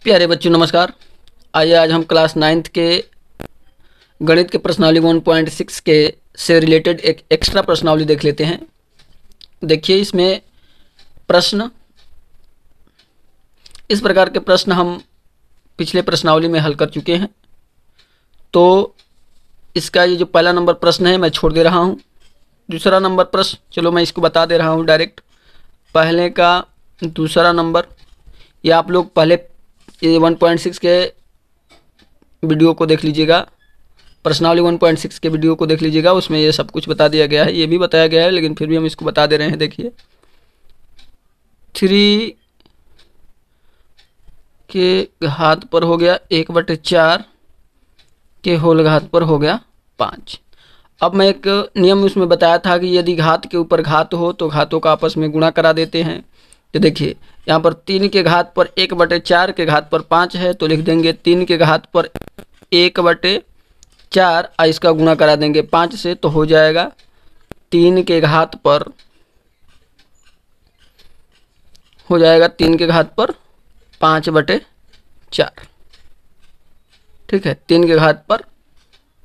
प्यारे बच्चों नमस्कार। आइए आज हम क्लास 9th के गणित के प्रश्नावली 1.6 के से रिलेटेड एक एक्स्ट्रा प्रश्नावली देख लेते हैं। देखिए इसमें प्रश्न इस प्रकार के प्रश्न हम पिछले प्रश्नावली में हल कर चुके हैं, तो इसका ये जो पहला नंबर प्रश्न है मैं छोड़ दे रहा हूँ। दूसरा नंबर प्रश्न चलो मैं इसको बता दे रहा हूँ डायरेक्ट। पहले का दूसरा नंबर ये आप लोग पहले ये 1.6 के वीडियो को देख लीजिएगा, प्रश्नावली 1.6 के वीडियो को देख लीजिएगा, उसमें ये सब कुछ बता दिया गया है। ये भी बताया गया है लेकिन फिर भी हम इसको बता दे रहे हैं। देखिए 3 के घात पर हो गया 1/4 के होल घात पर हो गया 5। अब मैं एक नियम उसमें बताया था कि यदि घात के ऊपर घात हो तो घातों का आपस में गुणा करा देते हैं। तो देखिए यहाँ पर 3 के घात पर 1/4 के घात पर 5 है, तो लिख देंगे 3 के घात पर 1/4 और इसका गुणा करा देंगे 5 से, तो हो जाएगा 3 के घात पर 5/4। ठीक है, 3 के घात पर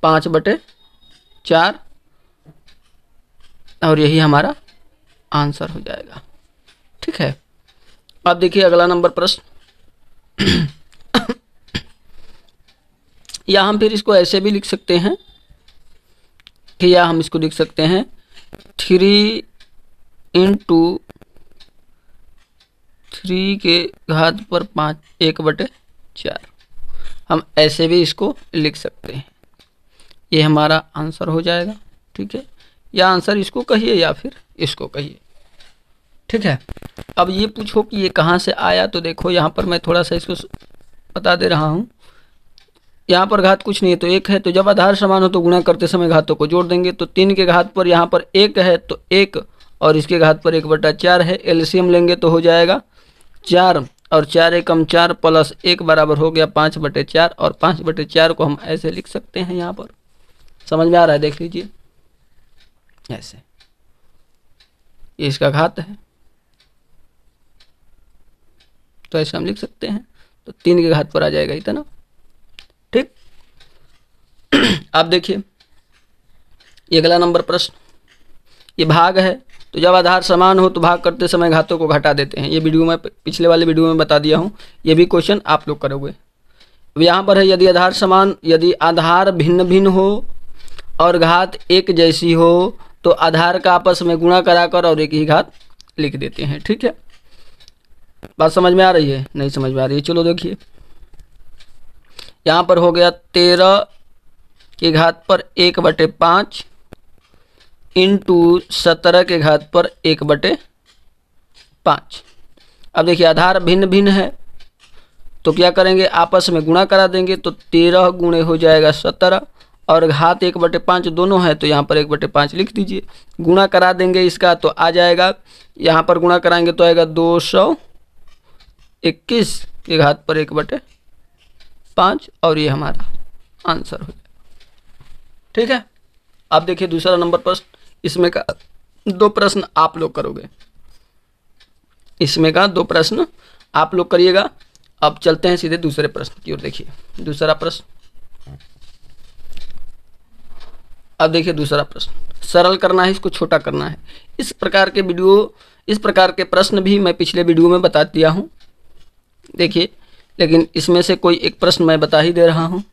5/4 और यही हमारा आंसर हो जाएगा। ठीक है, अब देखिए अगला नंबर प्रश्न। या हम फिर इसको ऐसे भी लिख सकते हैं कि या हम इसको लिख सकते हैं 3 × 3 के घात पर 1/4। हम ऐसे भी इसको लिख सकते हैं, ये हमारा आंसर हो जाएगा। ठीक है, या आंसर इसको कहिए या फिर इसको कहिए। ठीक है, अब ये पूछो कि ये कहाँ से आया, तो देखो यहाँ पर मैं थोड़ा सा इसको बता दे रहा हूँ। यहाँ पर घात कुछ नहीं है तो 1 है, तो जब आधार समान हो तो गुणा करते समय घातों को जोड़ देंगे। तो 3 के घात पर यहाँ पर 1 है तो 1 और इसके घात पर 1/4 है। एलसीएम लेंगे तो हो जाएगा 4 और 4 एकम 4 प्लस 1 बराबर हो गया 5/4। और 5/4 को हम ऐसे लिख सकते हैं, यहाँ पर समझ में आ रहा है, देख लीजिए ऐसे, ये इसका घात है तो ऐसे हम लिख सकते हैं। तो 3 के घात पर आ जाएगा इतना। ठीक, अब देखिए ये अगला नंबर प्रश्न, ये भाग है, तो जब आधार समान हो तो भाग करते समय घातों को घटा देते हैं। ये वीडियो में पिछले वाले वीडियो में बता दिया हूँ, ये भी क्वेश्चन आप लोग करोगे। अब यहाँ पर है यदि आधार भिन्न भिन्न हो और घात एक जैसी हो तो आधार का आपस में गुणा कराकर और एक ही घात लिख देते हैं। ठीक है, बात समझ में आ रही है? नहीं समझ में आ रही है? चलो देखिए यहाँ पर हो गया 13 के घात पर 1/5 इंटू 17 के घात पर 1/5। अब देखिए आधार भिन्न भिन्न है तो क्या करेंगे, आपस में गुणा करा देंगे। तो 13 गुणे हो जाएगा 17 और घात 1/5 दोनों है तो यहाँ पर 1/5 लिख दीजिए। गुणा करा देंगे इसका तो आ जाएगा, यहाँ पर गुणा कराएंगे तो आएगा 221 के घात पर 1/5 और ये हमारा आंसर हो जाएगा। ठीक है, अब देखिए दूसरा नंबर प्रश्न, इसमें का 2 प्रश्न आप लोग करोगे, इसमें का 2 प्रश्न आप लोग करिएगा। अब चलते हैं सीधे दूसरे प्रश्न की ओर। देखिए दूसरा प्रश्न, अब देखिए दूसरा प्रश्न सरल करना है, इसको छोटा करना है। इस प्रकार के प्रश्न भी मैं पिछले वीडियो में बता दिया हूँ। देखिए लेकिन इसमें से कोई एक प्रश्न मैं बता ही दे रहा हूँ।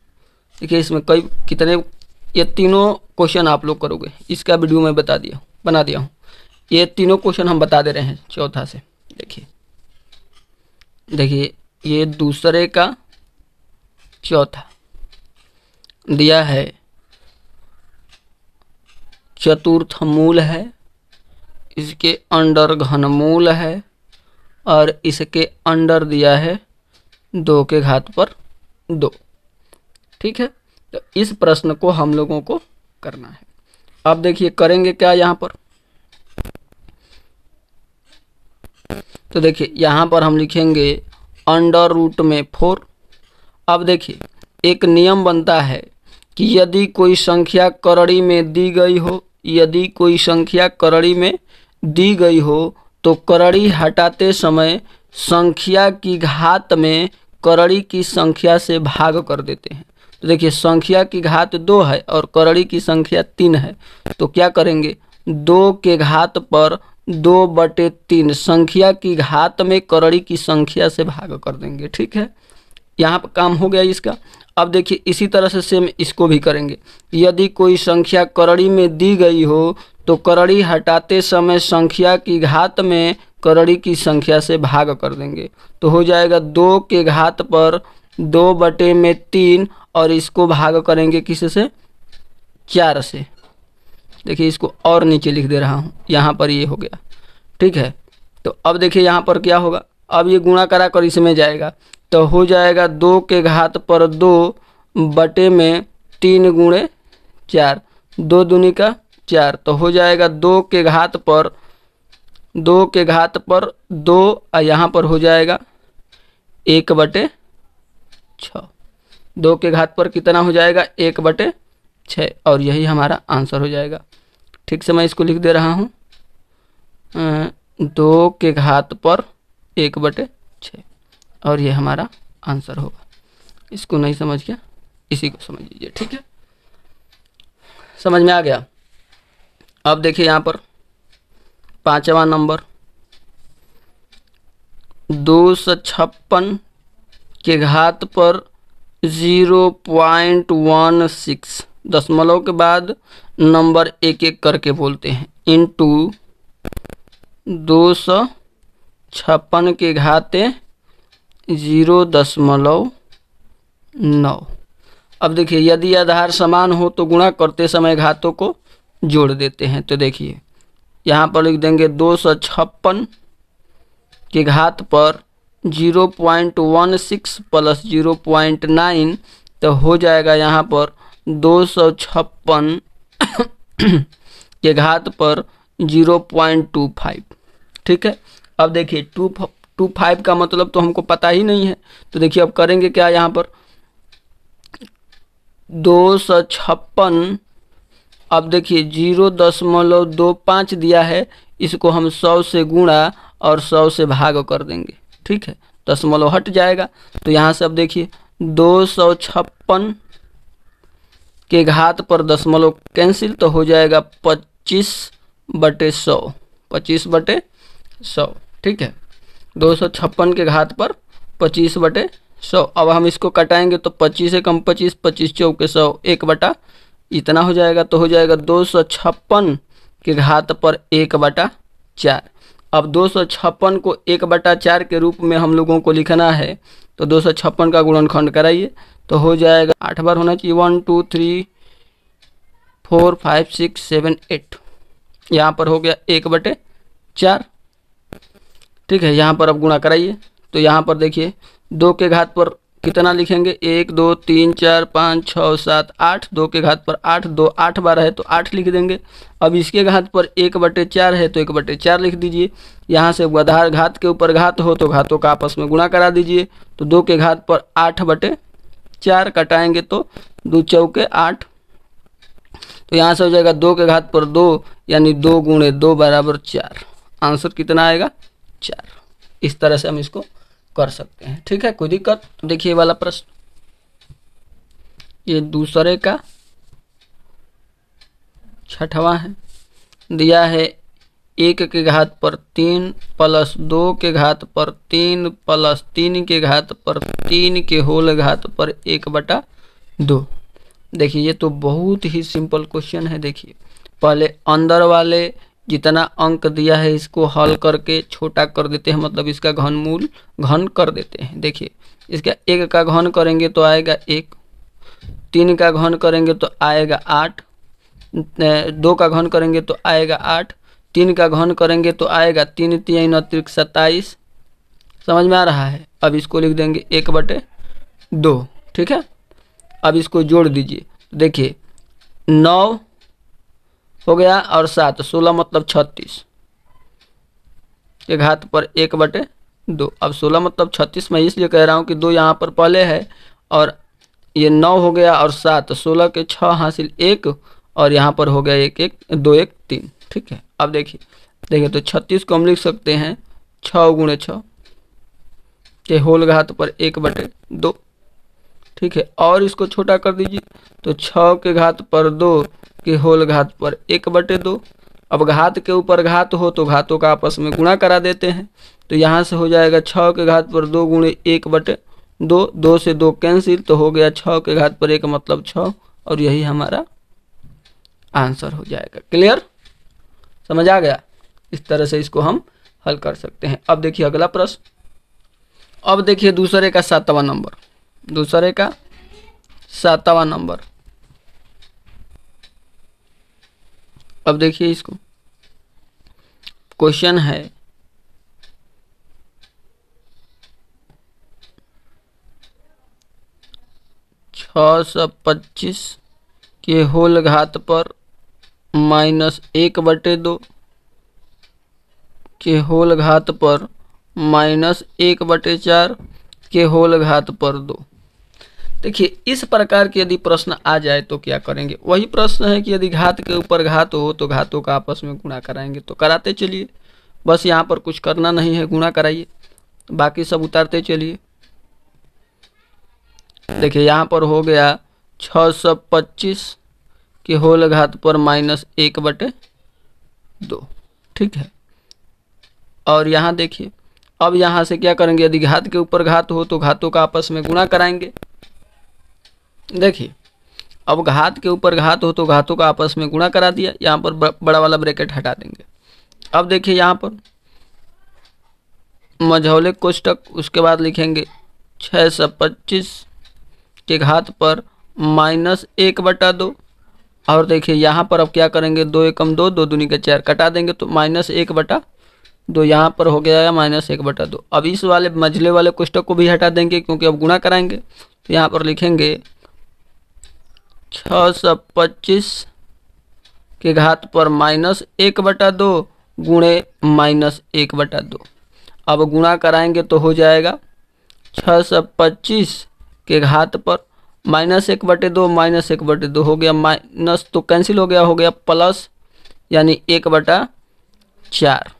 देखिए इसमें कितने, ये तीनों क्वेश्चन आप लोग करोगे, इसका वीडियो मैं बना दिया हूँ। ये तीनों क्वेश्चन हम बता दे रहे हैं चौथा से। देखिए ये दूसरे का चौथा दिया है, चतुर्थ मूल है, इसके अंडर घनमूल है और इसके अंडर दिया है 2 के घात पर 2। ठीक है, तो इस प्रश्न को हम लोगों को करना है। अब देखिए करेंगे क्या यहाँ पर, तो देखिए यहाँ पर हम लिखेंगे √4। अब देखिए एक नियम बनता है कि यदि कोई संख्या कड़री में दी गई हो तो कड़री हटाते समय संख्या की घात में करड़ी की संख्या से भाग कर देते हैं। तो देखिए संख्या की घात 2 है और करड़ी की संख्या 3 है, तो क्या करेंगे 2 के घात पर 2/3 संख्या की घात में करड़ी की संख्या से भाग कर देंगे। ठीक है, यहाँ पर काम हो गया इसका। अब देखिए इसी तरह से सेम इसको भी करेंगे। यदि कोई संख्या करड़ी में दी गई हो तो करड़ी हटाते समय संख्या की घात में करड़ी की संख्या से भाग कर देंगे, तो हो जाएगा 2 के घात पर 2/3 और इसको भाग करेंगे किस से 4 से। देखिए इसको और नीचे लिख दे रहा हूँ, यहाँ पर ये हो गया। ठीक है, तो अब देखिए यहाँ पर क्या होगा, अब ये गुणा करा कर इसमें जाएगा तो हो जाएगा 2 के घात पर 2/3 गुणे 4, 2 दूनी का 4, तो हो जाएगा 2 के घात पर 2 और यहाँ पर हो जाएगा 1/6। 2 के घात पर कितना हो जाएगा 1/6 और यही हमारा आंसर हो जाएगा। ठीक से मैं इसको लिख दे रहा हूँ 2 के घात पर 1/6 और ये हमारा आंसर होगा। इसको नहीं समझ गया इसी को समझ लीजिए। ठीक है, समझ में आ गया। अब देखिए यहाँ पर 5वां नंबर 256 के घात पर 0.16 दशमलव के बाद नंबर एक एक करके बोलते हैं इंटू 256 के घाते 0.9। अब देखिए यदि आधार समान हो तो गुणा करते समय घातों को जोड़ देते हैं। तो देखिए यहाँ पर लिख देंगे 256 के घात पर 0.16 प्लस 0.9, तो हो जाएगा यहाँ पर 256 के घात पर 0.25। ठीक है, अब देखिए 2.25 का मतलब तो हमको पता ही नहीं है, तो देखिए अब करेंगे क्या, यहाँ पर 256, अब देखिए 0.25 दिया है, इसको हम 100 से गुणा और 100 से भाग कर देंगे। ठीक है, दशमलव हट जाएगा, तो यहाँ से अब देखिए 256 के घात पर दशमलव कैंसिल, तो हो जाएगा 25/100, 25/100। ठीक है, 256 के घात पर 25/100। अब हम इसको कटाएंगे तो 25 से कम 25, 25 चौके 100, 1/ इतना हो जाएगा, तो हो जाएगा 256 के घात पर 1/4। अब 256 को 1/4 के रूप में हम लोगों को लिखना है, तो 256 का गुणनखंड कराइए, तो हो जाएगा 8 बार होना चाहिए, 1 2 3 4 5 6 7 8, यहाँ पर हो गया 1/4। ठीक है, यहाँ पर अब गुणा कराइए, तो यहाँ पर देखिए 2 के घात पर कितना लिखेंगे, 1 2 3 4 5 6 7 8, 2 के घात पर 8, 2 8 बार है तो 8 लिख देंगे। अब इसके घात पर 1/4 है तो 1/4 लिख दीजिए। यहाँ से आधार घात के ऊपर घात हो तो घातों का आपस में गुणा करा दीजिए, तो 2 के घात पर 8/4 कटाएंगे तो 2 चौके 8, तो यहाँ से हो जाएगा 2 के घात पर 2 यानी 2 गुणे 2 बराबर 4। आंसर कितना आएगा 4। इस तरह से हम इसको कर सकते हैं। ठीक है, कोई दिक्कत। देखिए वाला प्रश्न, ये दूसरे का 6वां है, दिया है 1 के घात पर 3 प्लस 2 के घात पर 3 प्लस 3 के घात पर 3 के होल घात पर 1/2। देखिए ये तो बहुत ही सिंपल क्वेश्चन है। देखिए पहले अंदर वाले जितना अंक दिया है इसको हल करके छोटा कर देते हैं, मतलब इसका घनमूल घन कर देते हैं। देखिए इसका 1 का घन करेंगे तो आएगा 1, 3 का घन करेंगे तो आएगा 8, 2 का घन करेंगे तो आएगा 8, 3 का घन करेंगे तो आएगा 3 3 अतिरिक्त 27। समझ में आ रहा है। अब इसको लिख देंगे 1/2। ठीक है, अब इसको जोड़ दीजिए, देखिए 9 हो गया और 7, 16 मतलब 36 के घात पर 1/2। अब 16 मतलब 36 मैं इसलिए कह रहा हूँ कि 2 यहाँ पर पहले है और ये 9 हो गया और 7, 16 के 6 हासिल 1 और यहाँ पर हो गया 1 1 2 1 3। ठीक है, अब देखिए तो 36 को हम लिख सकते हैं 6 गुणे 6, के होल घात पर 1/2। ठीक है, और इसको छोटा कर दीजिए तो 6 के घात पर 2 के होल घात पर 1/2। अब घात के ऊपर घात हो तो घातों का आपस में गुणा करा देते हैं, तो यहाँ से हो जाएगा 6 के घात पर 2 गुणे 1/2, 2 से 2 कैंसिल, तो हो गया 6 के घात पर 1 मतलब 6, और यही हमारा आंसर हो जाएगा। क्लियर, समझ आ गया? इस तरह से इसको हम हल कर सकते हैं। अब देखिए अगला प्रश्न, अब देखिए दूसरे का 7वां नंबर, दूसरे का 7वां नंबर। अब देखिए इसको, क्वेश्चन है 625 के होल घात पर -1/2 के होल घात पर -1/4 के होल घात पर 2। देखिए इस प्रकार के यदि प्रश्न आ जाए तो क्या करेंगे? वही प्रश्न है कि यदि घात के ऊपर घात हो तो घातों का आपस में गुणा कराएंगे, तो कराते चलिए, बस यहाँ पर कुछ करना नहीं है, गुणा कराइए, बाकी सब उतारते चलिए। देखिए यहाँ पर हो गया 625 के होल घात पर -1/2। ठीक है, और यहाँ देखिए अब यहाँ से क्या करेंगे? यदि घात के ऊपर घात हो तो घातों का आपस में गुणा कराएंगे। देखिए अब घात के ऊपर घात हो तो घातों का आपस में गुणा करा दिया, यहाँ पर बड़ा वाला ब्रैकेट हटा देंगे। अब देखिए यहाँ पर मझौले कोष्टक, उसके बाद लिखेंगे 625 के घात पर -1/2, और देखिए यहाँ पर अब क्या करेंगे? 2 एकम 2, 2 दूनी के 4, कटा देंगे तो -1/2 यहाँ पर हो गया -1/2। अब इस वाले मझले वाले कोष्टक को भी हटा देंगे क्योंकि अब गुणा कराएंगे, तो यहाँ पर लिखेंगे 625 के घात पर -1/2 गुणे -1/2। अब गुणा कराएंगे तो हो जाएगा 625 के घात पर -1/2, -1/2 हो गया, माइनस तो कैंसिल हो गया प्लस, यानी 1/4।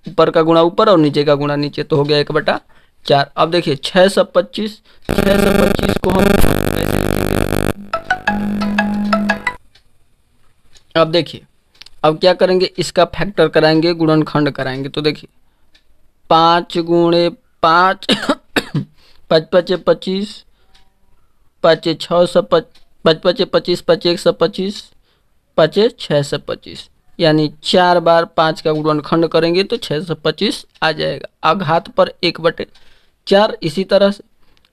ऊपर का गुणा ऊपर और नीचे का गुणा नीचे, तो हो गया 1/4। अब देखिए 625 को हम कैसे लिखेंगे? अब देखिए अब क्या करेंगे? इसका फैक्टर कराएंगे, गुणनखंड कराएंगे, तो देखिए 5 गुणे 5 5 5 25, 5 6 5 5 5 25, 5 1 25, 5 6 25, यानी 4 बार 5 का गुणनखंड करेंगे तो 625 आ जाएगा। अब घात पर 1/4। इसी तरह से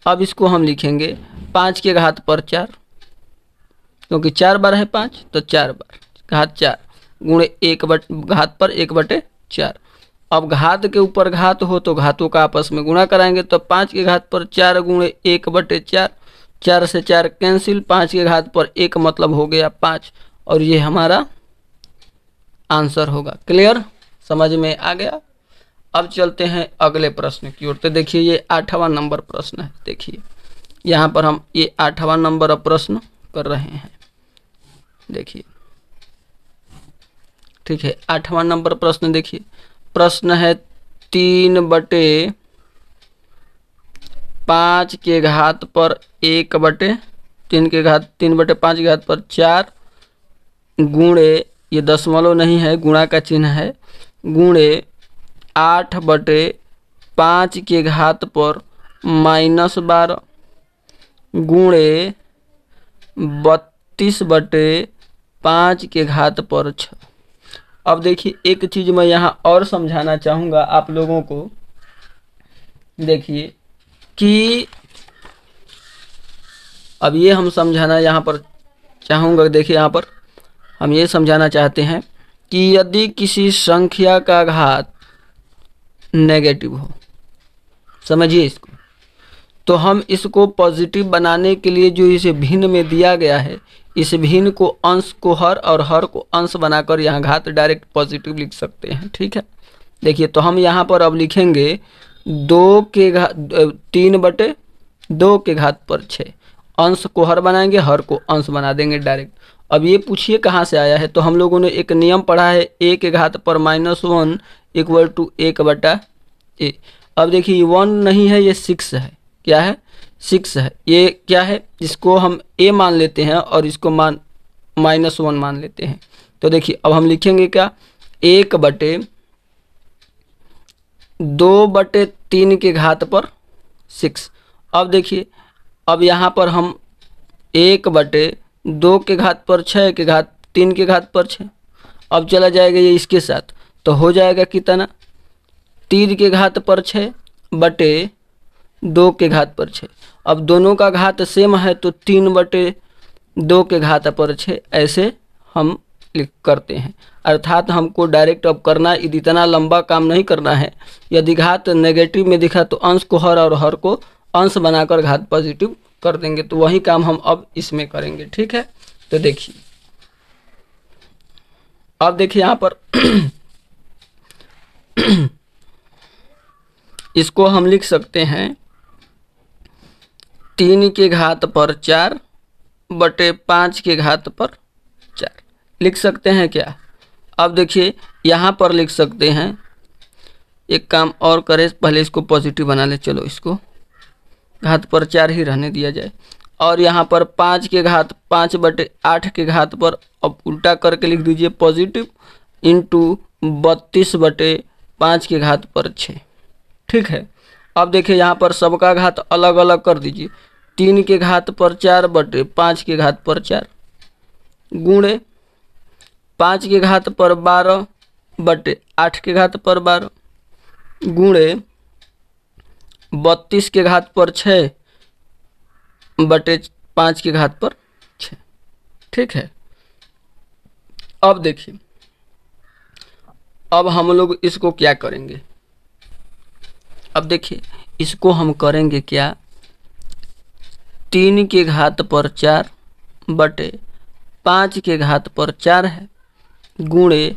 अब इसको हम लिखेंगे 5 के घात पर 4, क्योंकि 4 बार है 5, तो 4 बार घात 4 गुणे घात पर 1/4। अब घात के ऊपर घात हो तो घातों का आपस में गुणा कराएंगे, तो 5 के घात पर 4 गुणे 1/4, 4 से 4 कैंसिल, 5 के घात पर 1 मतलब हो गया 5, और ये हमारा आंसर होगा। क्लियर, समझ में आ गया? अब चलते हैं अगले प्रश्न की ओर। तो देखिए ये 8वां नंबर प्रश्न है। देखिए यहाँ पर हम ये 8वां नंबर प्रश्न कर रहे हैं। देखिए ठीक है, 8वां नंबर प्रश्न देखिए, प्रश्न है 3/5 के घात पर 1/3 के घात 3/5 के घात पर 4 गुणे, ये दशमलव नहीं है, गुणा का चिन्ह है, गुणे 8/5 के घात पर -12 गुणे 32/5 के घात पर 6। अब देखिए एक चीज़ मैं यहाँ और समझाना चाहूँगा आप लोगों को। देखिए कि अब ये हम समझाना यहाँ पर चाहूँगा। देखिए यहाँ पर हम ये समझाना चाहते हैं कि यदि किसी संख्या का घात नेगेटिव हो, समझिए इसको, तो हम इसको पॉजिटिव बनाने के लिए जो इसे भिन्न में दिया गया है, इस भिन्न को अंश को हर और हर को अंश बनाकर यहाँ घात डायरेक्ट पॉजिटिव लिख सकते हैं। ठीक है, देखिए तो हम यहाँ पर अब लिखेंगे 3/2 के घात पर 6, अंश को हर बनाएंगे, हर को अंश बना देंगे डायरेक्ट। अब ये पूछिए कहाँ से आया है? तो हम लोगों ने एक नियम पढ़ा है, a के घात पर -1 = 1/a। अब देखिए 1 नहीं है, ये 6 है। क्या है? 6 है। ये क्या है? इसको हम a मान लेते हैं और इसको -1 मान लेते हैं। तो देखिए अब हम लिखेंगे क्या? 1/2/3 के घात पर 6। अब देखिए अब यहाँ पर हम 1/2 के घात पर 6 के घात 3 के घात पर 6। अब चला जाएगा ये इसके साथ, तो हो जाएगा कितना? 3 के घात पर 6 बटे 2 के घात पर 6। अब दोनों का घात सेम है तो 3/2 के घात पर 6 ऐसे हम लिख करते हैं। अर्थात हमको डायरेक्ट अब करना, इतना लंबा काम नहीं करना है। यदि घात नेगेटिव में दिखा तो अंश को हर और हर को अंश बनाकर घात पॉजिटिव कर देंगे। तो वही काम हम अब इसमें करेंगे। ठीक है, तो देखिए अब देखिए यहाँ पर इसको हम लिख सकते हैं 3 के घात पर 4 बटे 5 के घात पर 4 लिख सकते हैं क्या? अब देखिए यहाँ पर लिख सकते हैं, एक काम और करें, पहले इसको पॉजिटिव बना ले। चलो इसको घात पर 4 ही रहने दिया जाए। और यहाँ पर 5 के घात 5/8 के घात पर, अब उल्टा करके लिख दीजिए पॉजिटिव इंटू 32/5 के घात पर 6। ठीक है, अब देखिए यहाँ पर सबका घात अलग अलग कर दीजिए। 3 के घात पर 4 बटे 5 के घात पर 4 गुणे 5 के घात पर 12 बटे 8 के घात पर 12 गुणे 32 के घात पर 6 बटे 5 के घात पर 6। ठीक है, अब देखिए अब हम लोग इसको क्या करेंगे? अब देखिए इसको हम करेंगे क्या? 3 के घात पर 4 बटे 5 के घात पर 4 है गुणे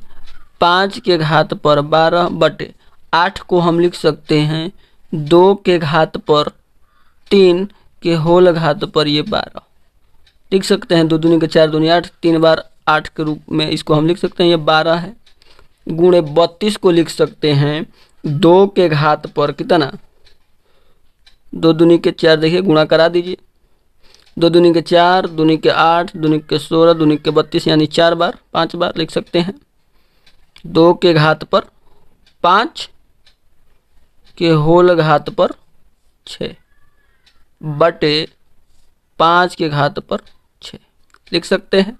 5 के घात पर 12 बटे 8 को हम लिख सकते हैं 2 के घात पर 3 के होल घात पर ये 12 लिख सकते हैं। 2 दूनी के 4 दूनी 8, 3 बार 8 के रूप में इसको हम लिख सकते हैं, ये 12 है। गुणे 32 को लिख सकते हैं 2 के घात पर कितना? 2 दूनी के 4, देखिए गुणा करा दीजिए। 2 दूनी के 4, दूनी के 8, दूनी के 16, दूनी के 32 यानी 4 बार 5 बार लिख सकते हैं। 2 के घात पर 5 के होल घात पर 6 बटे 5 के घात पर 6 लिख सकते हैं।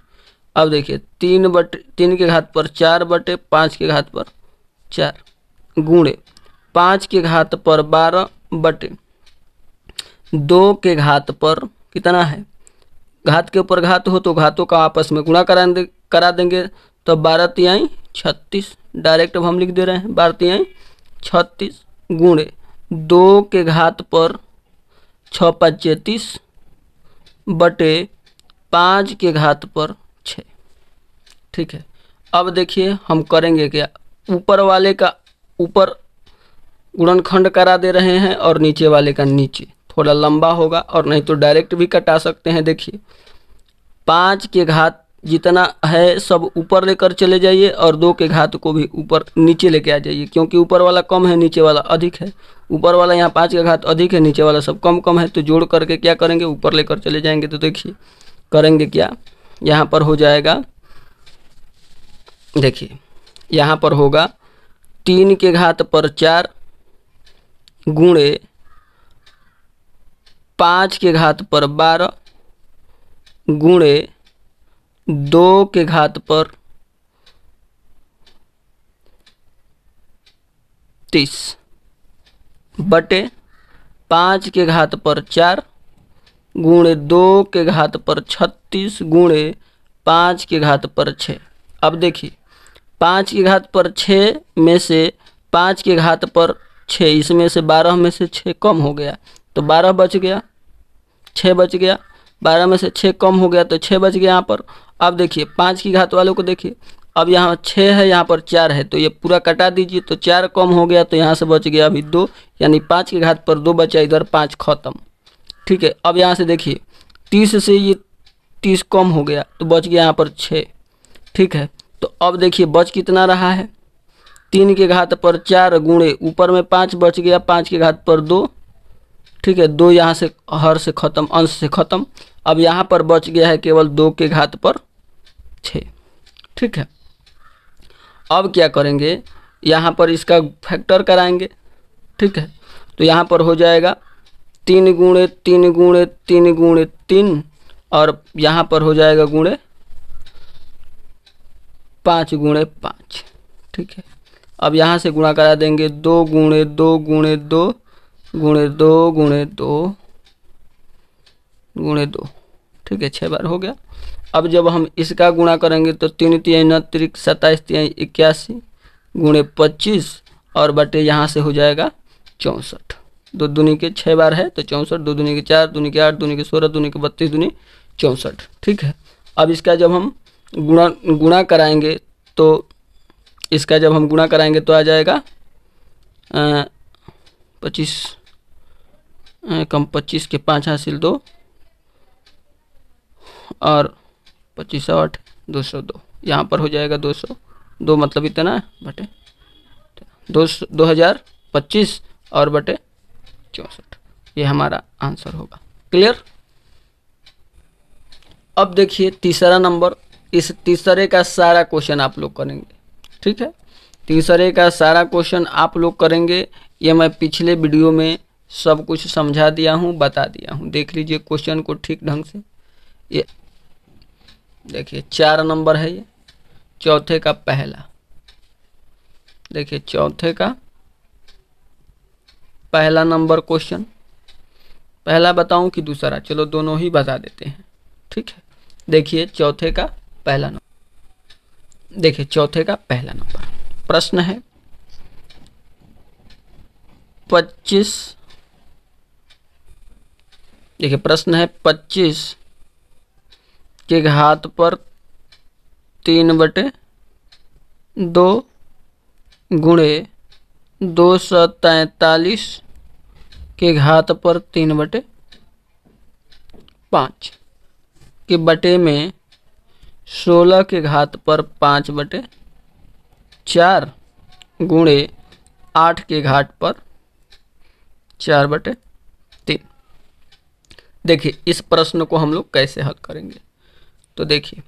अब देखिए 3 के घात पर 4 बटे 5 के घात पर 4 गुणे 5 के घात पर 12 बटे 2 के घात पर कितना है? घात के ऊपर घात हो तो घातों का आपस में गुणा करा देंगे, तो 12 तिहाई 36 डायरेक्ट अब हम लिख दे रहे हैं 12 तिहाई 36 गुणे 2 के घात पर 6 5 33 बटे 5 के घात पर 6। ठीक है, अब देखिए हम करेंगे क्या? ऊपर वाले का ऊपर गुणनखंड करा दे रहे हैं और नीचे वाले का नीचे। थोड़ा लंबा होगा और नहीं तो डायरेक्ट भी कटा सकते हैं। देखिए 5 के घात जितना है सब ऊपर लेकर चले जाइए और 2 के घात को भी ऊपर नीचे लेके आ जाइए, क्योंकि ऊपर वाला कम है नीचे वाला अधिक है। ऊपर वाला यहाँ 5 का घात अधिक है, नीचे वाला सब कम कम है, तो जोड़ करके क्या करेंगे? ऊपर लेकर चले जाएंगे। तो देखिए करेंगे क्या? यहाँ पर हो जाएगा, देखिए यहाँ पर होगा 3 के घात पर 4 गुणे 5 के घात पर 12 गुणे 2 के घात पर 30 बटे 5 के घात पर 4 गुणे 2 के घात पर 36 गुणे 5 के घात पर 6। अब देखिए 5 के घात पर 6 में से 5 के घात पर 6, इसमें से 12 में से 6 कम हो गया तो 12 बच गया, 6 बच गया। 12 में से 6 कम हो गया तो 6 बच गया यहाँ पर। अब देखिए 5 की घात वालों को देखिए, अब यहाँ 6 है, यहाँ पर 4 है, तो ये पूरा कटा दीजिए, तो 4 कम हो गया तो यहाँ से बच गया अभी 2, यानी 5 की घात पर 2 बचा, इधर 5 खत्म। ठीक है, अब यहाँ से देखिए 30 से ये 30 कम हो गया तो बच गया यहाँ पर 6। ठीक है, तो अब देखिए बच कितना रहा है? 3 के घात पर 4 गुणे ऊपर में 5 बच गया, 5 के घात पर 2, ठीक है, 2 यहाँ से हर से खत्म, अंश से खत्म। अब यहाँ पर बच गया है केवल 2 के घात पर 6, ठीक है। अब क्या करेंगे, यहाँ पर इसका फैक्टर कराएंगे, ठीक है। तो यहाँ पर हो जाएगा 3 गुणे 3 गुणे 3 गुणे 3 और यहाँ पर हो जाएगा गुणे 5 गुणे 5, ठीक है। अब यहाँ से गुणा करा देंगे 2 गुणे 2 गुणे 2 गुणे 2 गुणे 2 गुणे 2, ठीक है, 6 बार हो गया। अब जब हम इसका गुणा करेंगे तो 3 तिहाई 29, 27 तिहाई 81 गुणे 25 और बटे यहाँ से हो जाएगा 64। 2 दूनी के 6 बार है तो 64, 2 दूनी के 4, दूनी के 8, दूनी के 16, दूनी के 32, दूनी 64, ठीक है। अब इसका जब हम गुणा कराएंगे तो इसका जब हम गुणा कराएंगे तो आ जाएगा 25 कम 25 के 5 हासिल 2 और 25 8 202, यहाँ पर हो जाएगा 202 मतलब इतना बटे 2025 और बटे 64, ये हमारा आंसर होगा। क्लियर। अब देखिए तीसरा नंबर, इस तीसरे का सारा क्वेश्चन आप लोग करेंगे, ठीक है। तीसरे का सारा क्वेश्चन आप लोग करेंगे, ये मैं पिछले वीडियो में सब कुछ समझा दिया हूँ, बता दिया हूँ, देख लीजिए क्वेश्चन को ठीक ढंग से। ये देखिए 4 नंबर है, ये चौथे का पहला, देखिए चौथे का पहला नंबर क्वेश्चन, पहला बताऊं कि दूसरा, चलो दोनों ही बता देते हैं, ठीक है। देखिए चौथे का पहला नंबर, देखिए चौथे का पहला नंबर प्रश्न है 25, देखिए प्रश्न है 25 के घात पर 3/2 गुणे 243 के घात पर 3/5 के बटे में 16 के घात पर 5/4 गुणे 8 के घाट पर 4/3। देखिए इस प्रश्न को हम लोग कैसे हल करेंगे, तो देखिए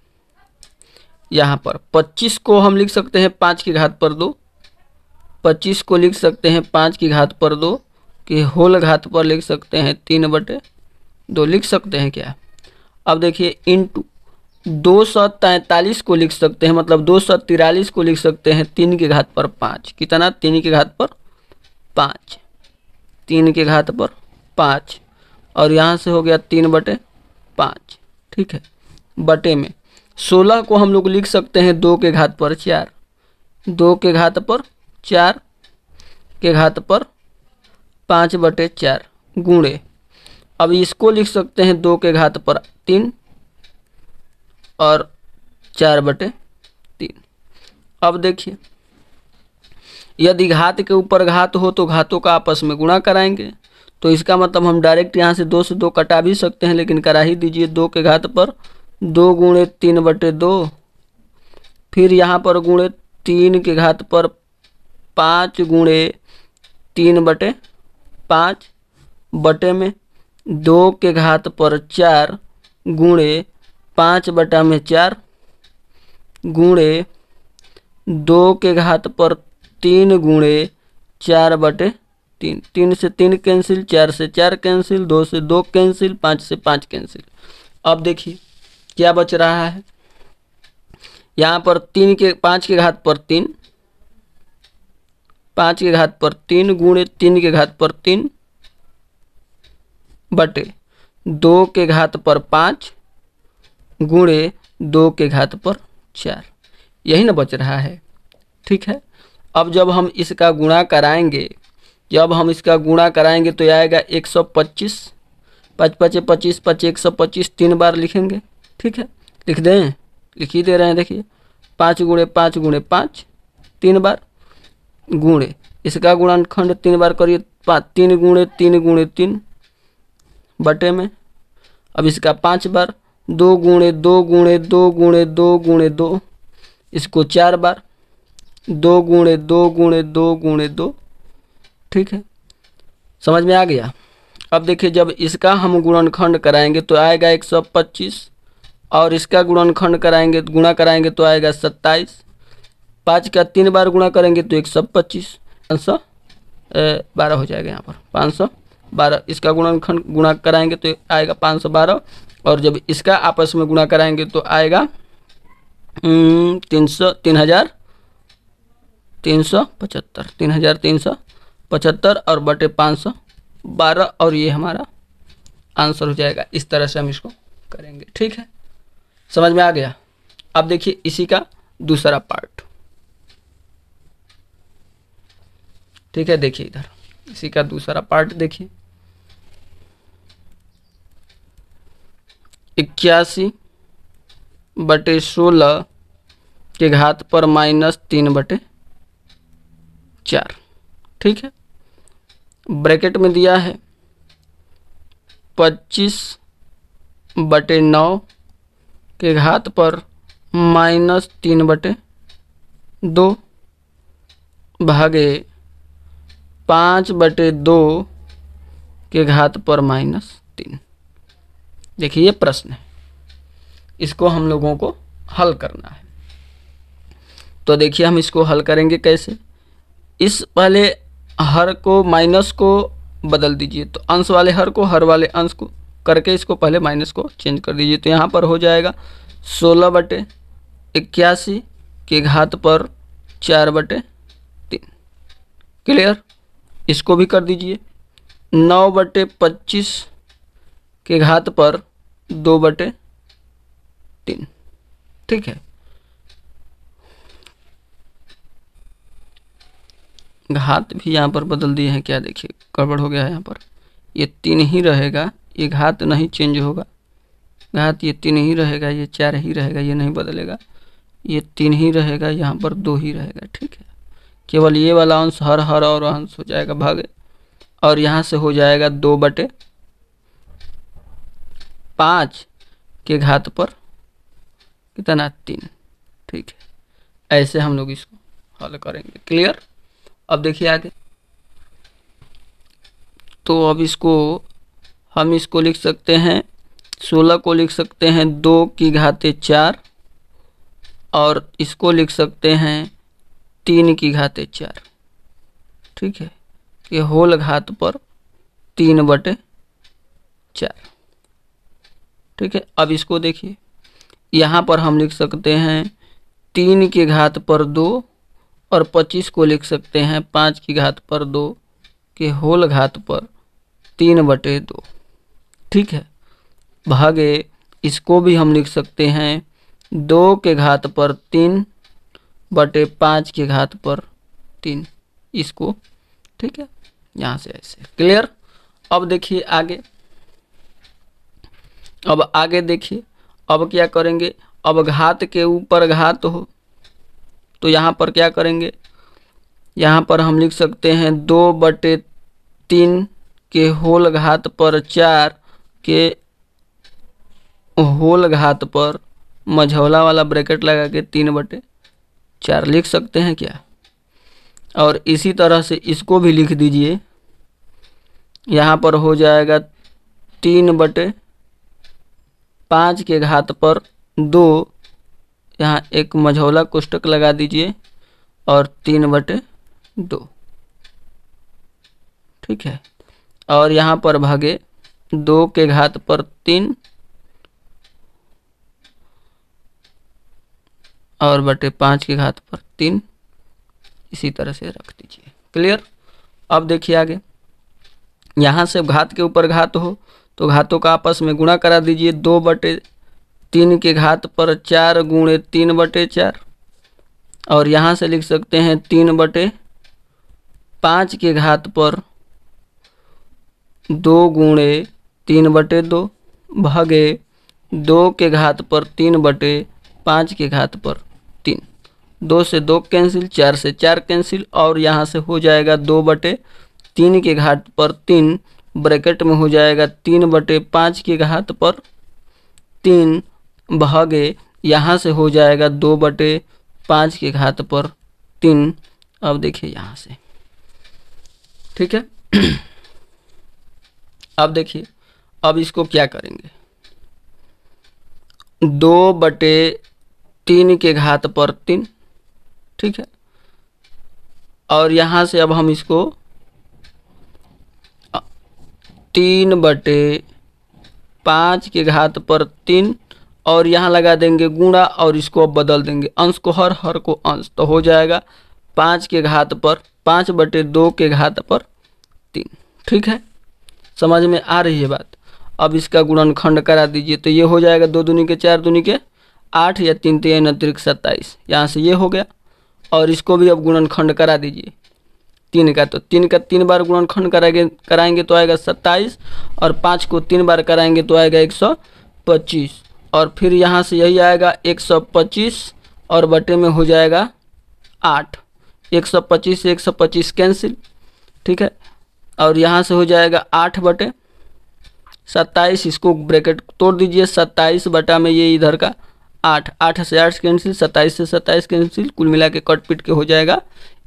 यहाँ पर 25 को हम लिख सकते हैं 5 की घात पर 2, 25 को लिख सकते हैं 5 की घात पर 2 के होल घात पर लिख सकते हैं 3/2 लिख सकते हैं क्या। अब देखिए इंटू 243 को लिख सकते हैं, मतलब 243 को लिख सकते हैं 3 की घात पर 5, कितना 3 की घात पर 5, 3 की घात पर 5 और यहाँ से हो गया 3/5, ठीक है। बटे में 16 को हम लोग लिख सकते हैं 2 के घात पर 4, 2 के घात पर 4 के घात पर 5/4 गुणे, अब इसको लिख सकते हैं 2 के घात पर 3 और 4/3। अब देखिए यदि घात के ऊपर घात हो तो घातों का आपस में गुणा कराएंगे, तो इसका मतलब हम डायरेक्ट यहाँ से 2 से 2 कटा भी सकते हैं, लेकिन करा ही दीजिए। 2 के घात पर 2 गुणे 3/2, फिर यहाँ पर गुणे 3 के घात पर 5 गुणे 3/5 बटे में 2 के घात पर 4 गुणे 5/4 गुणे 2 के घात पर 3 गुणे 4/3, 3 से 3 कैंसिल, 4 से 4 कैंसिल, 2 से 2 कैंसिल, 5 से 5 कैंसिल। अब देखिए क्या बच रहा है, यहाँ पर 5 के घात पर 3, 5 के घात पर 3 गुणे 3 के घात पर 3 बटे 2 के घात पर 5 गुणे 2 के घात पर 4, यही ना बच रहा है, ठीक है। अब जब हम इसका गुणा कराएंगे, जब हम इसका गुणा कराएंगे तो आएगा 125, 5 5 25, 5 125, 3 बार लिखेंगे, ठीक है। लिख दें, लिख ही दे रहे हैं, देखिए 5 गुणे 5 गुणे 5 3 बार गुणे, इसका गुणनखंड 3 बार करिए, 3 गुणे 3 गुणे 3 बटे में, अब इसका 5 बार 2 गुणे 2 गुणे 2 गुणे 2 गुणे 2, इसको 4 बार 2 गुणे 2 गुणे 2 गुणे 2। ठीक है, समझ में आ गया। अब देखिए जब इसका हम गुणनखंड कराएंगे तो आएगा 125, और इसका गुणनखंड कराएंगे गुणा कराएंगे तो आएगा 27। 5 का 3 बार गुणा करेंगे तो 125, 512 हो जाएगा यहाँ पर 512। इसका गुणनखंड गुणा कराएंगे तो आएगा 512, और जब इसका आपस में गुणा कराएंगे तो आएगा 3375 और बटे 512, और ये हमारा आंसर हो जाएगा। इस तरह से हम इसको करेंगे। ठीक है, समझ में आ गया। अब देखिए इसी का दूसरा पार्ट। ठीक है, देखिए इधर इसी का दूसरा पार्ट देखिए। 81/16 के घात पर -3/4। ठीक है, ब्रैकेट में दिया है 25/9 के घात पर -3/2 भागे 5/2 के घात पर -3। देखिए ये प्रश्न है, इसको हम लोगों को हल करना है। तो देखिए हम इसको हल करेंगे कैसे। इस पहले हर को माइनस को बदल दीजिए, तो अंश वाले हर को हर वाले अंश को करके इसको पहले माइनस को चेंज कर दीजिए। तो यहाँ पर हो जाएगा 16/81 के घात पर 4/3। क्लियर, इसको भी कर दीजिए। 9/25 के घात पर 2/3। ठीक है, घात भी यहाँ पर बदल दिए हैं क्या, देखिए गड़बड़ हो गया है। यहाँ पर ये 3 ही रहेगा, ये घात नहीं चेंज होगा। घात ये 3 ही रहेगा, ये 4 ही रहेगा, ये नहीं बदलेगा। ये 3 ही रहेगा, यहाँ पर 2 ही रहेगा। ठीक है, केवल ये वाला अंश हर और अंश हो जाएगा भागे, और यहाँ से हो जाएगा 2/5 के घात पर कितना 3। ठीक है, ऐसे हम लोग इसको हल करेंगे। क्लियर। अब देखिए आगे, तो अब इसको हम इसको लिख सकते हैं 16 को लिख सकते हैं 2 की घाते 4, और इसको लिख सकते हैं 3 की घाते 4। ठीक है, ये होल घात पर 3/4। ठीक है, अब इसको देखिए यहाँ पर हम लिख सकते हैं 3 की घात पर 2, और 25 को लिख सकते हैं 5 की घात पर 2 के होल घात पर 3/2। ठीक है, भागे इसको भी हम लिख सकते हैं 2 के घात पर 3/5 के घात पर 3, इसको। ठीक है, यहाँ से ऐसे। क्लियर। अब देखिए आगे, अब आगे देखिए, अब क्या करेंगे। अब घात के ऊपर घात हो तो यहाँ पर क्या करेंगे, यहाँ पर हम लिख सकते हैं 2/3 के होल घात पर 4 के होल घात पर मझौला वाला ब्रैकेट लगा के 3/4 लिख सकते हैं क्या। और इसी तरह से इसको भी लिख दीजिए। यहाँ पर हो जाएगा 3/5 के घात पर 2, यहाँ एक मझौला कोष्टक लगा दीजिए, और 3/2। ठीक है, और यहाँ पर भागे 2 के घात पर 3 और बटे 5 के घात पर 3, इसी तरह से रख दीजिए। क्लियर। अब देखिए आगे, यहाँ से घात के ऊपर घात हो तो घातों का आपस में गुणा करा दीजिए। 2/3 के घात पर 4 गुणे 3/4, और यहाँ से लिख सकते हैं 3/5 के घात पर 2 गुणे 3/2 भागे 2 के घात पर 3/5 के घात पर 3। 2 से 2 कैंसिल, 4 से 4 कैंसिल, और यहाँ से हो जाएगा 2/3 के घात पर 3, ब्रैकेट में हो जाएगा 3/5 के घात पर 3 भागे यहाँ से हो जाएगा 2/5 के घात पर 3। अब देखिए यहाँ से, ठीक है। अब देखिए, अब इसको क्या करेंगे, 2/3 के घात पर 3, ठीक है। और यहाँ से अब हम इसको 3/5 के घात पर 3 और यहाँ लगा देंगे गुणा, और इसको अब बदल देंगे, अंश को हर को अंश, तो हो जाएगा 5 के घात पर 5/2 के घात पर 3, ठीक है। समझ में आ रही है बात। अब इसका गुणनखंड करा दीजिए, तो ये हो जाएगा 2 दूनी के 4 दूनी के 8 या 3 3 अतिरिक्त 27, यहाँ से ये हो गया। और इसको भी अब गुणनखंड करा दीजिए 3 का, तो 3 का 3 बार गुणनखंड कराएंगे तो आएगा 27, और 5 को 3 बार कराएंगे तो आएगा 125, और फिर यहाँ से यही आएगा 125 और बटे में हो जाएगा 8, 125 से 125 कैंसिल, ठीक है। और यहाँ से हो जाएगा 8/27, इसको ब्रैकेट तोड़ दीजिए, 27 बटा में ये इधर का 8, 8 से 8 कैंसिल, 27 से 27 कैंसिल, कुल मिला के कट पिट के हो जाएगा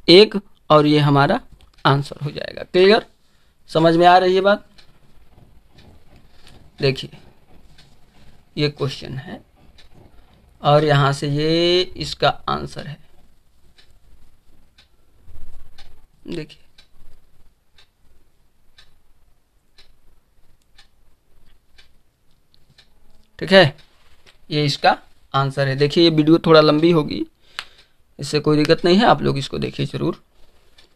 1, और ये हमारा आंसर हो जाएगा। क्लियर, समझ में आ रही है बात। देखिए ये क्वेश्चन है और यहाँ से ये इसका आंसर है। देखिए ठीक है, ये इसका आंसर है। देखिए ये वीडियो थोड़ा लंबी होगी, इससे कोई दिक्कत नहीं है, आप लोग इसको देखिए ज़रूर,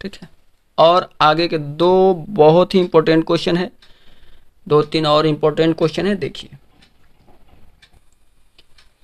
ठीक है। और आगे के 2 बहुत ही इंपॉर्टेंट क्वेश्चन है, 2-3 और इम्पोर्टेंट क्वेश्चन है।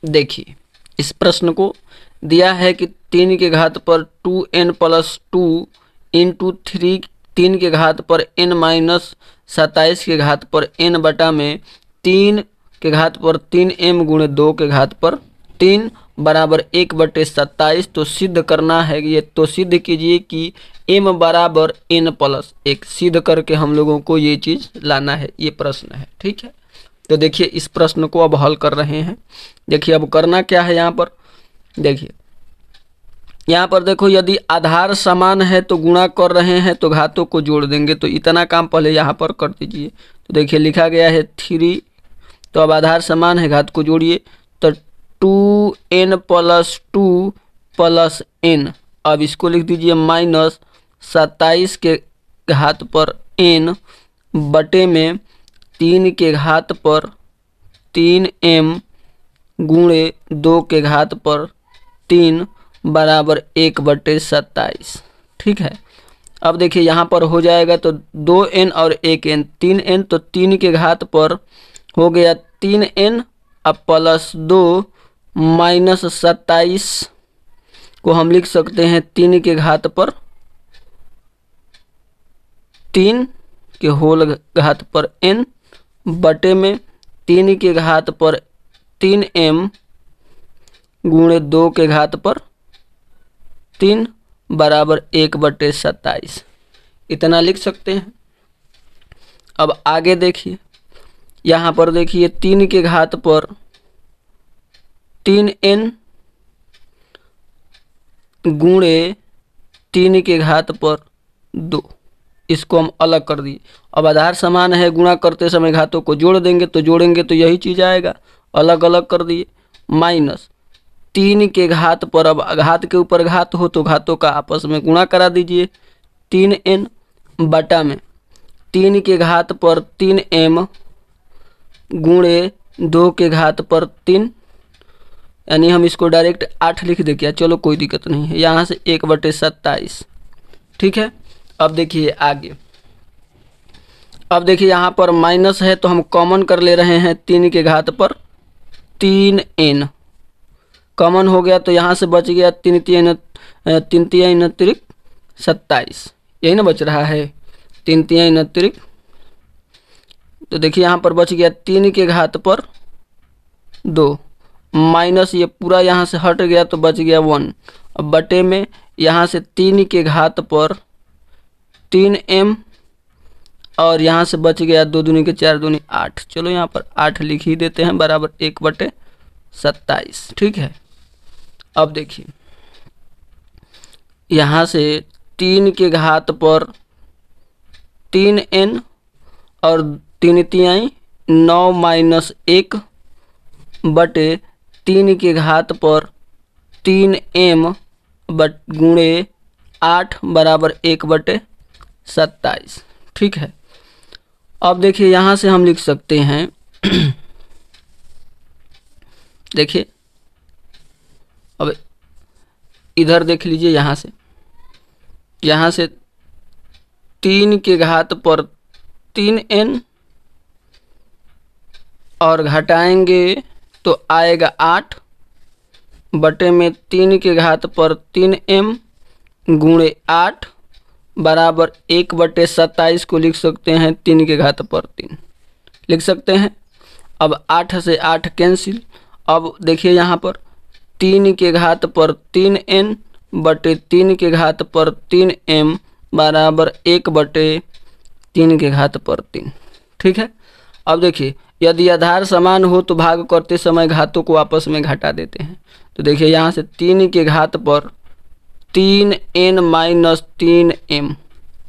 देखिए इस प्रश्न को दिया है कि 3 के घात पर 2n + 2 इंटू 3 के घात पर n माइनस 27 के घात पर n बटा में 3 के घात पर 3m गुणे 2 के घात पर 3 बराबर 1/27। तो सिद्ध करना है ये, तो सिद्ध कीजिए कि m बराबर n + 1। सिद्ध करके हम लोगों को ये चीज़ लाना है, ये प्रश्न है, ठीक है। तो देखिए इस प्रश्न को अब हल कर रहे हैं। देखिए अब करना क्या है, यहाँ पर देखिए, यहाँ पर देखो, यदि आधार समान है तो गुणा कर रहे हैं तो घातों को जोड़ देंगे, तो इतना काम पहले यहाँ पर कर दीजिए। तो देखिए लिखा गया है 3, तो अब आधार समान है, घात को जोड़िए, तो 2n + 2 + n। अब इसको लिख दीजिए माइनस 27 के घात पर n बटे में 3 के घात पर 3m गुणे 2 के घात पर 3 बराबर 1/27, ठीक है। अब देखिए यहाँ पर हो जाएगा तो 2n और 1n, 3n, तो 3 के घात पर हो गया 3n, अब +2 माइनस 27 को हम लिख सकते हैं 3 के घात पर 3 के होल घात पर n बटे में 3 के घात पर 3m गुणे 2 के घात पर 3 बराबर 1/27, इतना लिख सकते हैं। अब आगे देखिए, यहाँ पर देखिए 3 के घात पर 3n गुणे 3 के घात पर 2, इसको हम अलग कर दिए। अब आधार समान है, गुणा करते समय घातों को जोड़ देंगे, तो जोड़ेंगे तो यही चीज़ आएगा, अलग अलग कर दिए, माइनस 3 के घात पर, अब घात के ऊपर घात हो तो घातों का आपस में गुणा करा दीजिए, 3n बटा में 3 के घात पर 3m गुणे 2 के घात पर 3, यानी हम इसको डायरेक्ट 8 लिख दे क्या, चलो कोई दिक्कत नहीं है, यहाँ से 1/27, ठीक है। अब देखिए आगे, अब देखिए यहाँ पर माइनस है तो हम कॉमन कर ले रहे हैं, 3 के घात पर 3n कॉमन हो गया, तो यहाँ से बच गया 3 3 अतिरिक्त 27, यही ना बच रहा है, 3 3 अतिरिक्त, तो देखिए यहाँ पर बच गया 3 के घात पर 2 माइनस ये पूरा यहाँ से हट गया तो बच गया 1, अब बटे में यहाँ से 3 के घात पर 3m और यहाँ से बच गया 2 दूनी के 4 दूनी 8, चलो यहाँ पर 8 लिख ही देते हैं, बराबर 1/27, ठीक है। अब देखिए यहाँ से 3 के घात पर 3n और 3 तिहाई 9 माइनस 1 बटे 3 के घात पर 3m बट गुणे 8 बराबर 1 बटे 27। ठीक है, अब देखिए यहाँ से हम लिख सकते हैं देखिए अब इधर देख लीजिए, यहाँ से 3 के घात पर 3n और घटाएंगे तो आएगा 8 बटे में 3 के घात पर 3m गुणे 8 बराबर 1 बटे 27 को लिख सकते हैं 3 के घात पर 3 लिख सकते हैं। अब 8 से 8 कैंसिल। अब देखिए यहाँ पर 3 के घात पर 3n बटे 3 के घात पर 3m बराबर 1 बटे 3 के घात पर 3। ठीक है, अब देखिए यदि आधार समान हो तो भाग करते समय घातों को आपस में घटा देते हैं। तो देखिए यहाँ से 3 के घात पर 3n माइनस 3m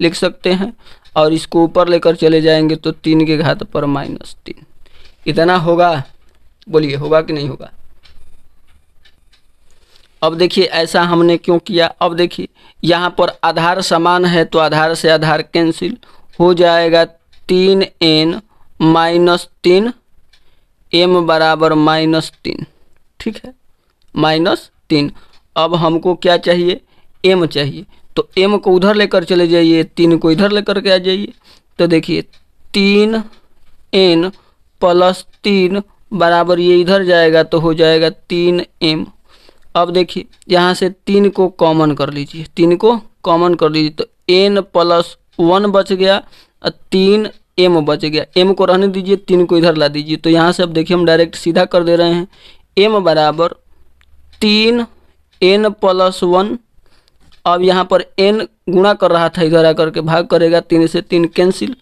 लिख सकते हैं और इसको ऊपर लेकर चले जाएंगे तो 3 के घात पर माइनस 3। इतना होगा, बोलिए होगा कि नहीं होगा। अब देखिए ऐसा हमने क्यों किया। अब देखिए यहाँ पर आधार समान है तो आधार से आधार कैंसिल हो जाएगा, 3n माइनस 3 m बराबर माइनस 3। ठीक है, माइनस 3। अब हमको क्या चाहिए, m चाहिए, तो m को उधर लेकर चले जाइए, 3 को इधर लेकर के आ जाइए। तो देखिए 3n प्लस 3 बराबर ये इधर जाएगा तो हो जाएगा 3m। अब देखिए यहाँ से 3 को कॉमन कर लीजिए, 3 को कॉमन कर लीजिए तो n प्लस 1 बच गया और 3m बच गया। m को रहने दीजिए, 3 को इधर ला दीजिए। तो यहाँ से अब देखिए हम डायरेक्ट सीधा कर दे रहे हैं, m बराबर 3n प्लस 1। अब यहाँ पर n गुणा कर रहा था, इधर आकर के भाग करेगा, 3 से 3 कैंसिल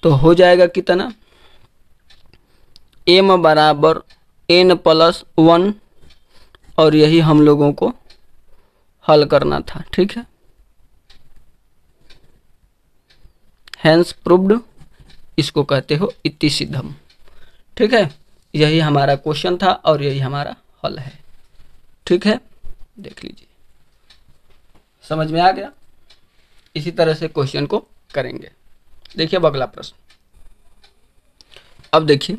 तो हो जाएगा कितना, m बराबर n प्लस 1। और यही हम लोगों को हल करना था। ठीक है, हैंस प्रूव्ड, इसको कहते हो इति सिद्धम। ठीक है, यही हमारा क्वेश्चन था और यही हमारा हल है। ठीक है, देख लीजिए, समझ में आ गया। इसी तरह से क्वेश्चन को करेंगे। देखिए अब अगला प्रश्न। अब देखिए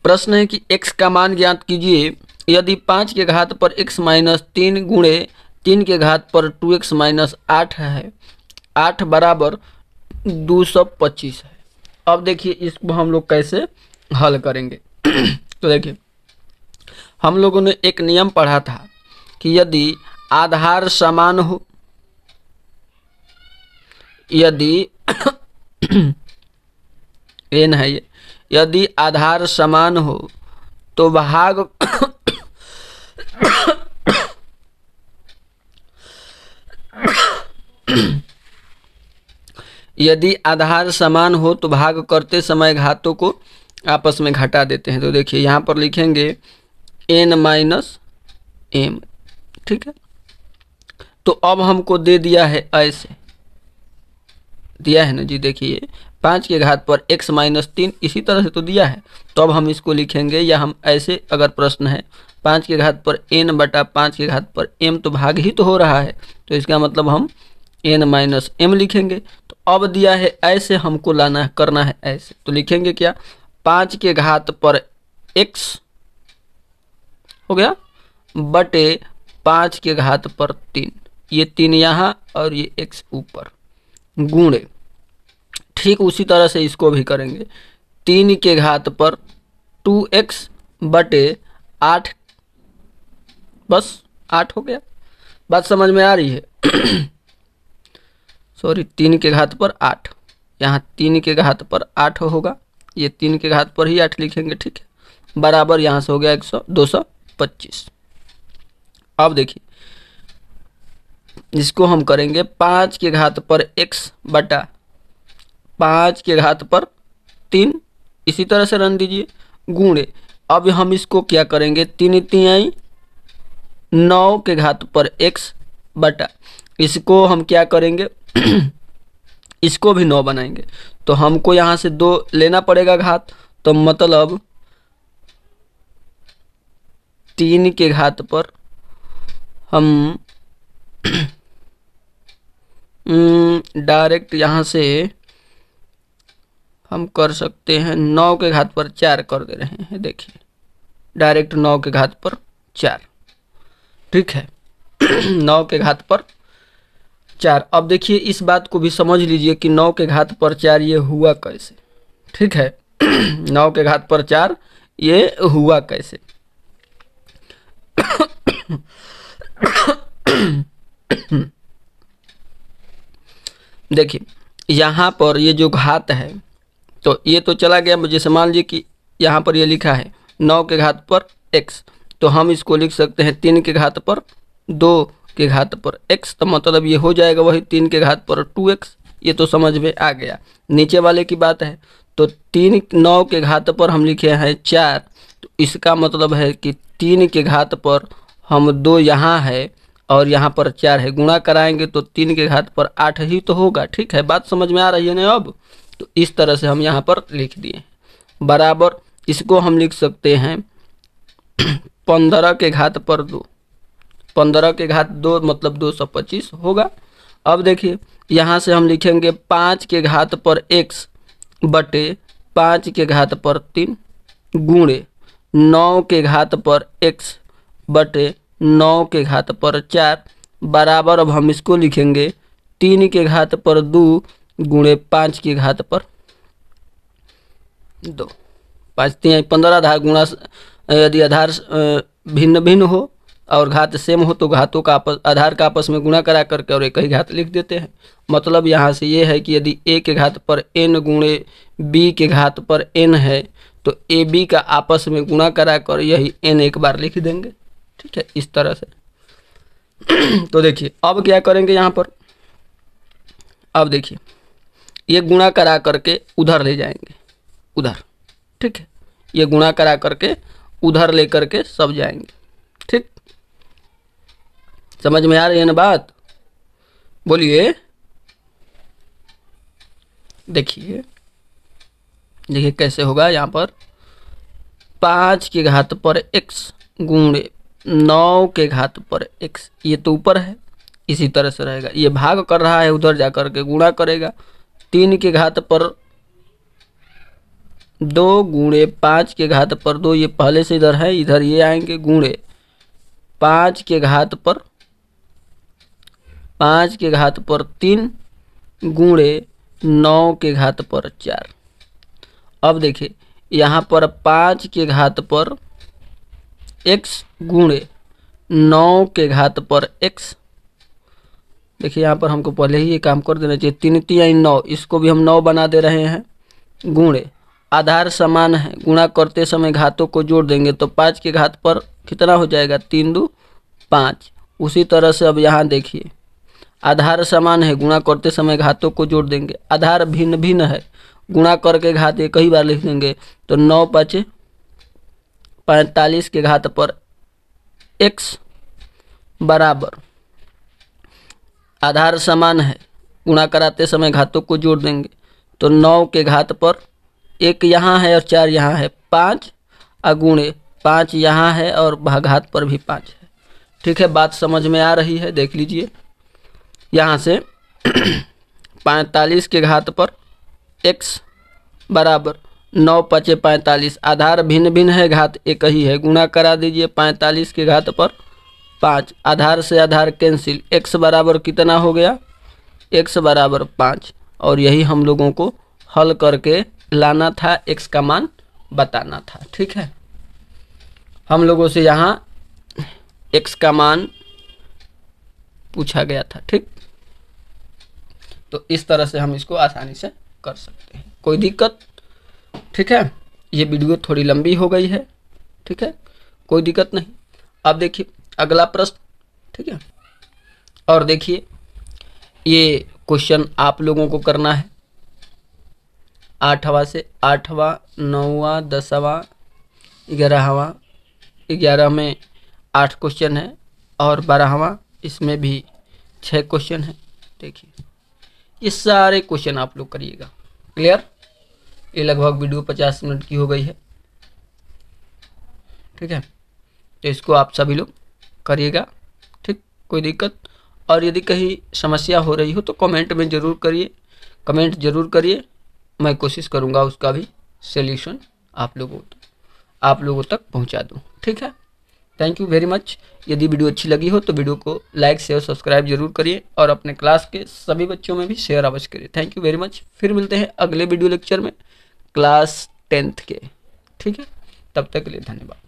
प्रश्न है कि x का मान ज्ञात कीजिए यदि 5 के घात पर x माइनस 3 गुणे 3 के घात पर 2x माइनस 8 है, 8 बराबर 225 है। अब देखिए इसको हम लोग कैसे हल करेंगे। तो देखिए हम लोगों ने एक नियम पढ़ा था कि यदि आधार समान हो, यदि n है ये, यदि आधार समान हो तो भाग यदि आधार समान हो तो भाग करते समय घातों को आपस में घटा देते हैं। तो देखिए यहाँ पर लिखेंगे n माइनस m। ठीक है, तो अब हमको दे दिया है, ऐसे दिया है ना जी। देखिए 5 के घात पर x माइनस 3 इसी तरह से तो दिया है, तो अब हम इसको लिखेंगे, या हम ऐसे अगर प्रश्न है 5 के घात पर n बटा 5 के घात पर m, तो भाग ही तो हो रहा है, तो इसका मतलब हम n माइनस m लिखेंगे। तो अब दिया है ऐसे, हमको लाना है, करना है ऐसे, तो लिखेंगे क्या, 5 के घात पर x हो गया बटे 5 के घात पर 3, ये 3 यहाँ और ये x ऊपर, गुणे। ठीक उसी तरह से इसको भी करेंगे, 3 के घात पर 2x बटे 8, बस 8 हो गया। बात समझ में आ रही है। सॉरी, 3 के घात पर 8, यहाँ 3 के घात पर 8 होगा, ये 3 के घात पर ही 8 लिखेंगे। ठीक है, बराबर यहाँ से हो गया 225। अब देखिए इसको हम करेंगे 5 के घात पर x बटा 5 के घात पर 3, इसी तरह से रन दीजिए, गुणे। अब हम इसको क्या करेंगे, 3 तिहाई 9 के घात पर x बटा इसको हम क्या करेंगे इसको भी 9 बनाएंगे, तो हमको यहाँ से 2 लेना पड़ेगा घात, तो मतलब 3 के घात पर हम डायरेक्ट यहाँ से हम कर सकते हैं 9 के घात पर 4 कर दे रहे हैं। देखिए डायरेक्ट 9 के घात पर 4, ठीक है 9 के घात पर 4। अब देखिए इस बात को भी समझ लीजिए कि 9 के घात पर 4 ये हुआ कैसे, ठीक है 9 के घात पर 4 ये हुआ कैसे। देखिए यहाँ पर ये जो घात है, तो ये तो चला गया, जैसे मान लीजिए कि यहाँ पर ये लिखा है 9 के घात पर x, तो हम इसको लिख सकते हैं 3 के घात पर 2 के घात पर x, तो मतलब ये हो जाएगा वही 3 के घात पर 2x। ये तो समझ में आ गया। नीचे वाले की बात है, तो 9 के घात पर हम लिखे हैं 4, तो इसका मतलब है कि 3 के घात पर हम 2 यहाँ है और यहाँ पर 4 है, गुणा कराएंगे तो 3 के घात पर 8 ही तो होगा। ठीक है, बात समझ में आ रही है ना। अब तो इस तरह से हम यहाँ पर लिख दिए बराबर। इसको हम लिख सकते हैं 15 के घात पर 2, 15 के घात 2 मतलब 225 होगा। अब देखिए यहाँ से हम लिखेंगे 5 के घात पर x बटे 5 के घात पर 3 गुणे 9 के घात पर x बटे 9 के घात पर 4 बराबर। अब हम इसको लिखेंगे 3 के घात पर 2 गुणे 5 के घात पर 2। 5 3 15 आधार गुणा, यदि आधार भिन्न भिन्न हो और घात सेम हो तो घातों का आधार का आपस में गुणा करा करके और एक ही घात लिख देते हैं। मतलब यहाँ से ये है कि यदि a के घात पर n गुणे b के घात पर n है तो a b का आपस में गुणा करा कर यही n एक बार लिख देंगे। ठीक है, इस तरह से। तो देखिए अब क्या करेंगे यहाँ पर, अब देखिए ये गुणा करा करके उधर ले जाएंगे, उधर। ठीक है, ये गुणा करा करके उधर ले करके सब जाएंगे। ठीक, समझ में आ रही है ना बात? बोलिए। देखिए देखिए कैसे होगा यहाँ पर 5 के घात पर x गुणे 9 के घात पर x, ये तो ऊपर है इसी तरह से रहेगा। ये भाग कर रहा है, उधर जा कर के गुणा करेगा। 3 के घात पर 2 गुणे 5 के घात पर 2, ये पहले से इधर है, इधर ये आएंगे गुणे 5 के घात पर 3 गुणे 9 के घात पर 4। अब देखिए यहाँ पर 5 के घात पर x गुणे 9 के घात पर x। देखिए यहाँ पर हमको पहले ही ये काम कर देना चाहिए। 3 3 9, इसको भी हम 9 बना दे रहे हैं गुणे आधार समान है, गुणा करते समय घातों को जोड़ देंगे तो 5 के घात पर कितना हो जाएगा 3 2 5। उसी तरह से अब यहाँ देखिए आधार समान है, गुणा करते समय घातों को जोड़ देंगे। आधार भिन्न भिन्न है, गुणा करके घात एक ही बार लिख देंगे तो 9 5 45 के घात पर x बराबर आधार समान है, गुणा कराते समय घातों को जोड़ देंगे तो 9 के घात पर 1 यहाँ है और 4 यहाँ है 5 अगुणे 5 यहाँ है और घात पर भी 5 है। ठीक है, बात समझ में आ रही है? देख लीजिए यहाँ से 45 के घात पर x बराबर 9 5 45, आधार भिन्न भिन्न है, घात एक ही है, गुणा करा दीजिए 45 के घात पर 5, आधार से आधार कैंसिल, x बराबर कितना हो गया, x बराबर 5। और यही हम लोगों को हल करके लाना था, x का मान बताना था। ठीक है, हम लोगों से यहाँ x का मान पूछा गया था। ठीक, तो इस तरह से हम इसको आसानी से कर सकते हैं, कोई दिक्कत? ठीक है, ये वीडियो थोड़ी लंबी हो गई है। ठीक है, कोई दिक्कत नहीं। अब देखिए अगला प्रश्न। ठीक है, और देखिए ये क्वेश्चन आप लोगों को करना है 8वां से 8वां 9वां 10वां 11वां, 11 में 8 क्वेश्चन है और 12वां इसमें भी 6 क्वेश्चन है। देखिए ये सारे क्वेश्चन आप लोग करिएगा। क्लियर? ये लगभग वीडियो 50 मिनट की हो गई है। ठीक है, तो इसको आप सभी लोग करिएगा। ठीक, कोई दिक्कत और यदि कहीं समस्या हो रही हो तो कमेंट में ज़रूर करिए, कमेंट ज़रूर करिए। मैं कोशिश करूँगा उसका भी सॉल्यूशन आप लोगों तक पहुँचा दूँ। ठीक है, थैंक यू वेरी मच। यदि वीडियो अच्छी लगी हो तो वीडियो को लाइक शेयर सब्सक्राइब जरूर करिए और अपने क्लास के सभी बच्चों में भी शेयर अवश्य करिए। Thank you very much. फिर मिलते हैं अगले वीडियो लेक्चर में क्लास 10th के। ठीक है, तब तक के लिए धन्यवाद।